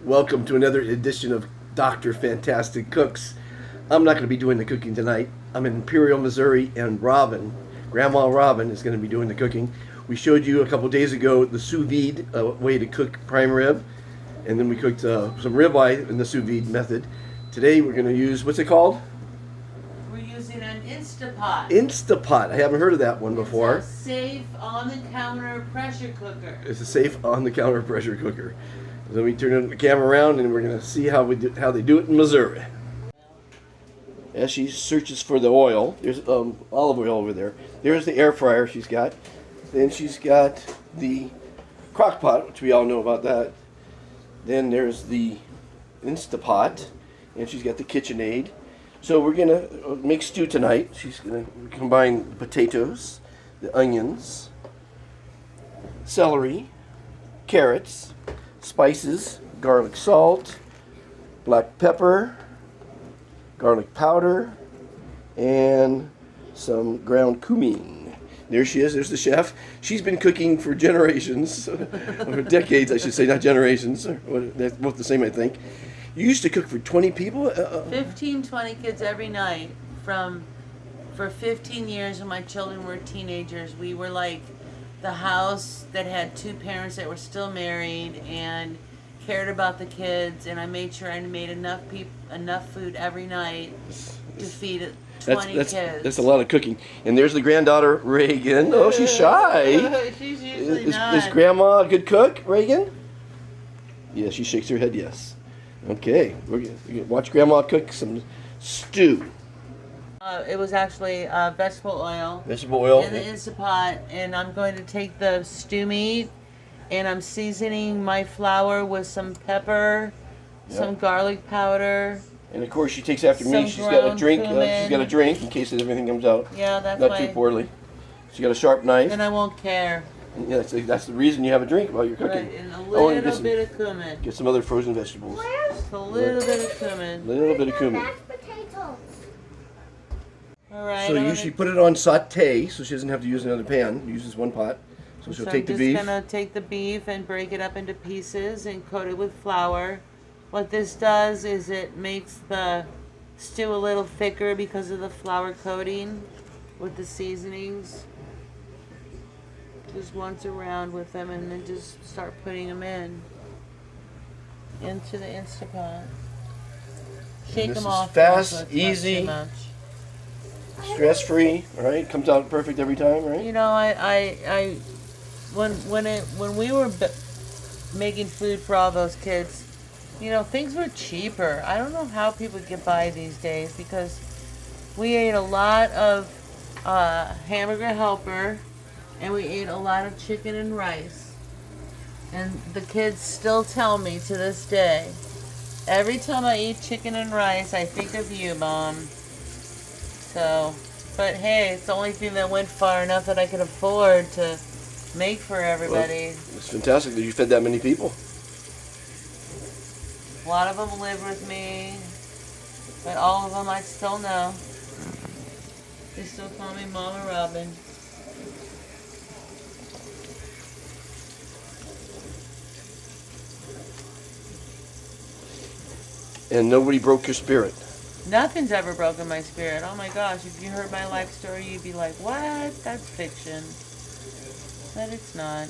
Welcome to another edition of Dr. Fantastic Cooks. I'm not going to be doing the cooking tonight. I'm in Imperial, Missouri, and Grandma Robin, is going to be doing the cooking. We showed you a couple days ago the sous vide way to cook prime rib, and then we cooked some ribeye in the sous vide method. Today we're going to use, what's it called? We're using an Instapot. Instapot. I haven't heard of that one before. It's a safe on-the-counter pressure cooker. It's a safe on-the-counter pressure cooker. Let me turn the camera around and we're going to see how they do it in Missouri. As she searches for the oil, there's olive oil over there. There's the air fryer she's got. Then she's got the crock pot, which we all know about that. Then there's the Instapot, and she's got the KitchenAid. So we're going to make stew tonight. She's going to combine the potatoes, the onions, celery, carrots, spices, garlic salt, black pepper, garlic powder, and some ground cumin. There she is. There's the chef. She's been cooking for generations, or decades, I should say, not generations. They're both the same, I think. You used to cook for 20 people? 15, 20 kids every night for 15 years when my children were teenagers. We were like the house that had two parents that were still married and cared about the kids, and I made sure I made enough food every night to feed 20 kids. That's a lot of cooking. And there's the granddaughter, Reagan. Oh, she's shy. She's usually not. Is Grandma a good cook, Reagan? Yeah, she shakes her head yes. Okay, we're gonna watch Grandma cook some stew. It was actually vegetable oil. Vegetable oil. In the Instapot, and I'm going to take the stew meat, and I'm seasoning my flour with some pepper, some garlic powder. And of course, she takes after me. She's got a drink. She's got a drink in case everything comes out. Yeah, that's not too poorly. She got a sharp knife. And I won't care. Yeah, that's the reason you have a drink while you're cooking. Right, and a little bit of cumin. Get some other frozen vegetables. Just a little bit of cumin. A little bit of cumin. All right. So she put it on saute, so she doesn't have to use another pan. Uses one pot. So she'll take the beef. I'm just gonna take the beef and break it up into pieces and coat it with flour. What this does is it makes the stew a little thicker because of the flour coating with the seasonings. Just once around with them and then just start putting them into the Instapot. Shake them off. Fast, easy, stress-free. All right, comes out perfect every time, right? You know, when we were making food for all those kids, you know, things were cheaper. I don't know how people get by these days because we ate a lot of hamburger helper. And we ate a lot of chicken and rice. And the kids still tell me to this day, every time I eat chicken and rice, I think of you, Mom. So, but hey, it's the only thing that went far enough that I could afford to make for everybody. Well, it's fantastic that you fed that many people. A lot of them live with me, but all of them I still know. They still call me Mama Robin. And nobody broke your spirit. Nothing's ever broken my spirit. Oh my gosh, if you heard my life story, you'd be like, what? That's fiction. But it's not.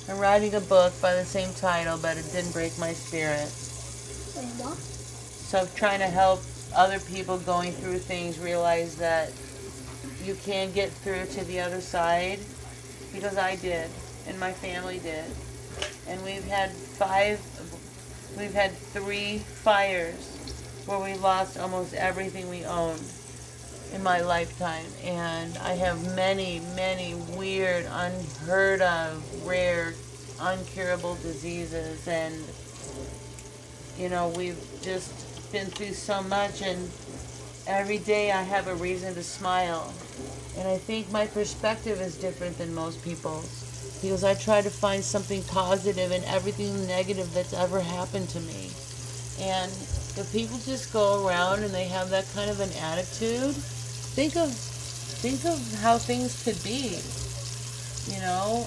I'm writing a book by the same title, but it didn't break my spirit. Wait, what? So I'm trying to help other people going through things realize that you can get through to the other side, because I did, and my family did. And we've had 3 fires where we lost almost everything we owned in my lifetime. And I have many, many weird, unheard of, rare, uncurable diseases. And, you know, we've just been through so much, and every day I have a reason to smile. And I think my perspective is different than most people's, because I try to find something positive in everything negative that's ever happened to me. And if people just go around and they have that kind of an attitude, think of how things could be. You know,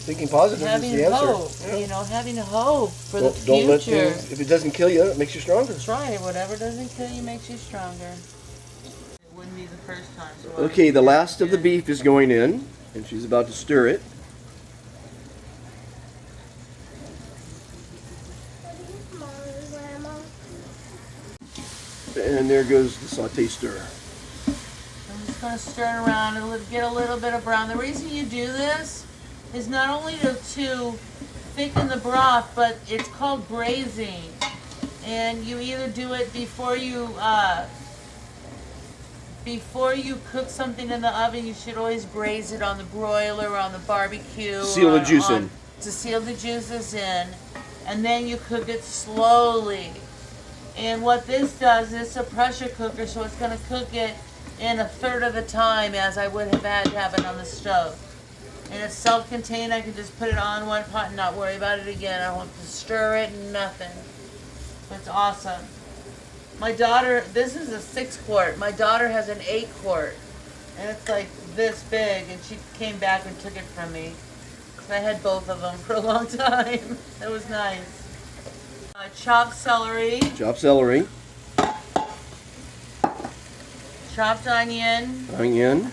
thinking positive is the answer. hope. Yeah. You know, having hope for the future. Don't let things, if it doesn't kill you, it makes you stronger. That's right. Whatever doesn't kill you makes you stronger. It wouldn't be the first time. So Okay, the last of the beef is going in, and she's about to stir it. And there goes the saute stir. I'm just going to stir it around and get a little bit of brown. The reason you do this is not only to thicken the broth, but it's called braising. And you either do it before you cook something in the oven. You should always braise it on the broiler or on the barbecue. Seal the juice in. To seal the juices in. And then you cook it slowly. And what this does, it's a pressure cooker, so it's going to cook it in a third of the time as I would have had to have it on the stove. And it's self-contained. I can just put it on one pot and not worry about it again. I don't have to stir it, nothing. It's awesome. My daughter, this is a 6-quart. My daughter has an 8-quart. And it's like this big, and she came back and took it from me. I had both of them for a long time. That was nice. Chopped celery. Chopped celery. Chopped onion. Onion.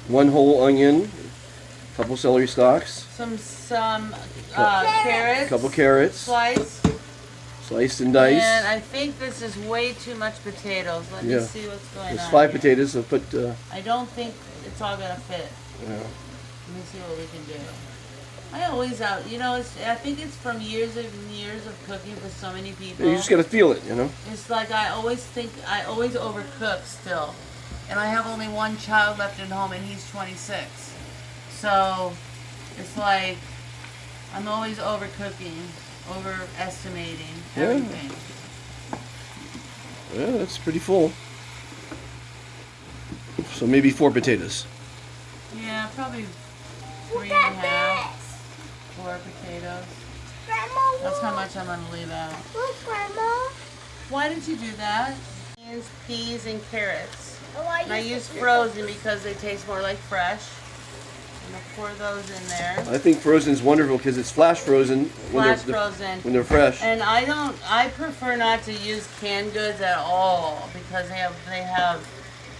1 whole onion. Couple celery stalks. Some carrots. Couple carrots. Sliced and diced. And I think this is way too much potatoes. Let me see what's going on. There's 5 here. potatoes, so put... I don't think it's all going to fit. Yeah. Let me see what we can do. I always you know, I think it's from years and years of cooking for so many people. You just got to feel it, you know? It's like I always overcook still. And I have only one child left at home, and he's 26. So it's like I'm always overcooking, overestimating everything. Yeah, that's pretty full. So maybe 4 potatoes. Yeah, probably 3.5, 4 potatoes. Grandma, That's how much I'm gonna leave out. look, Grandma. Why did you do that? Beans, peas, and carrots. Oh, And I use frozen because they taste more like fresh. I'm gonna pour those in there. I think frozen's wonderful because it's flash frozen Flash frozen. when they're fresh. And I prefer not to use canned goods at all because they have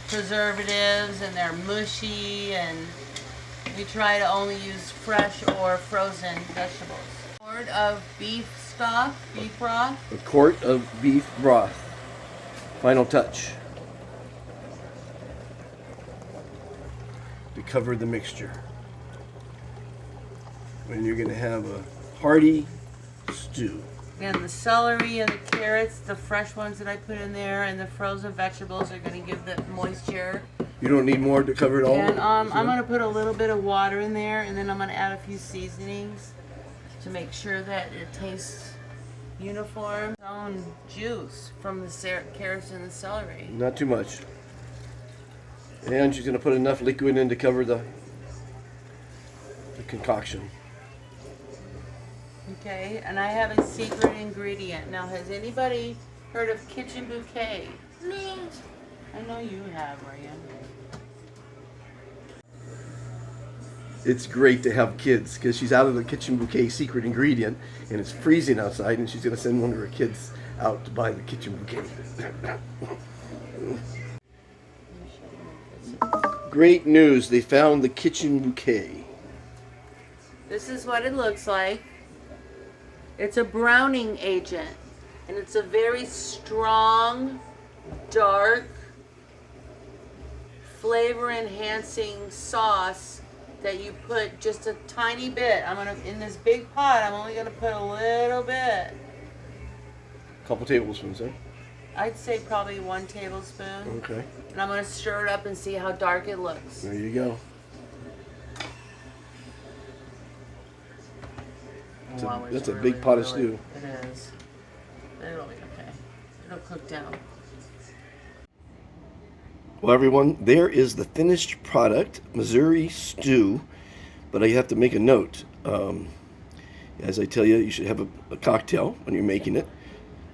preservatives and they're mushy, and we try to only use fresh or frozen vegetables. A quart of beef stock, beef broth. A quart of beef broth. Final touch. To cover the mixture. And you're going to have a hearty stew. And the celery and the carrots, the fresh ones that I put in there, and the frozen vegetables are going to give the moisture. You don't need more to cover it all? And I'm going to put a little bit of water in there, and then I'm going to add a few seasonings to make sure that it tastes uniform. Its own juice from the carrots and the celery. Not too much. And she's going to put enough liquid in to cover the concoction. Okay, and I have a secret ingredient. Now, has anybody heard of kitchen bouquet? Me. I know you have, Ryan. It's great to have kids because she's out of the kitchen bouquet secret ingredient, and it's freezing outside, and she's going to send one of her kids out to buy the kitchen bouquet. Great news, they found the kitchen bouquet. This is what it looks like. It's a browning agent, and it's a very strong, dark, flavor-enhancing sauce that you put just a tiny bit. In this big pot, I'm only gonna put a little bit. Couple tablespoons, huh? I'd say probably 1 tablespoon. Okay, And I'm gonna stir it up and see how dark it looks. there you go. That's a big pot of stew. It is. It'll be okay. It'll cook down. Well, everyone, there is the finished product, Missouri stew. But I have to make a note. As I tell you, you should have a cocktail when you're making it.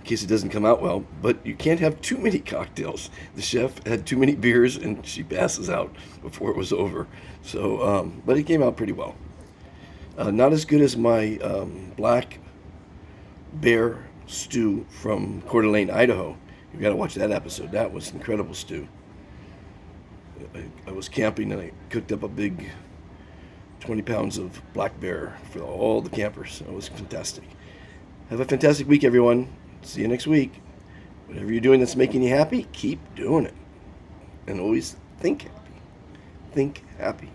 in case it doesn't come out well. But you can't have too many cocktails. The chef had too many beers, and she passes out before it was over. So, but it came out pretty well. Not as good as my black bear stew from Coeur d'Alene, Idaho. You got to watch that episode. That was incredible stew. I was camping and I cooked up a big 20 pounds of black bear for all the campers. It was fantastic. Have a fantastic week, everyone. See you next week. Whatever you're doing that's making you happy, keep doing it. And always think happy. Think happy.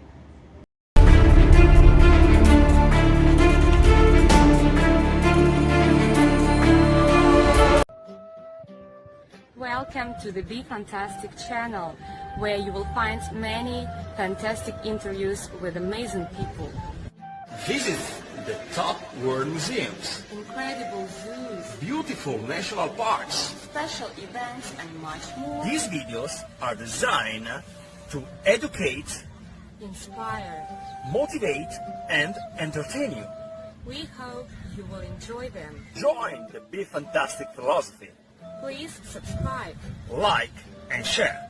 Welcome to the Be Fantastic channel, where you will find many fantastic interviews with amazing people. Visit the top world museums, Incredible zoos, beautiful national parks. special events, and much more. These videos are designed to educate, Inspire. motivate, and entertain you. We hope you will enjoy them. Join the Be Fantastic philosophy. Please subscribe. Like and share.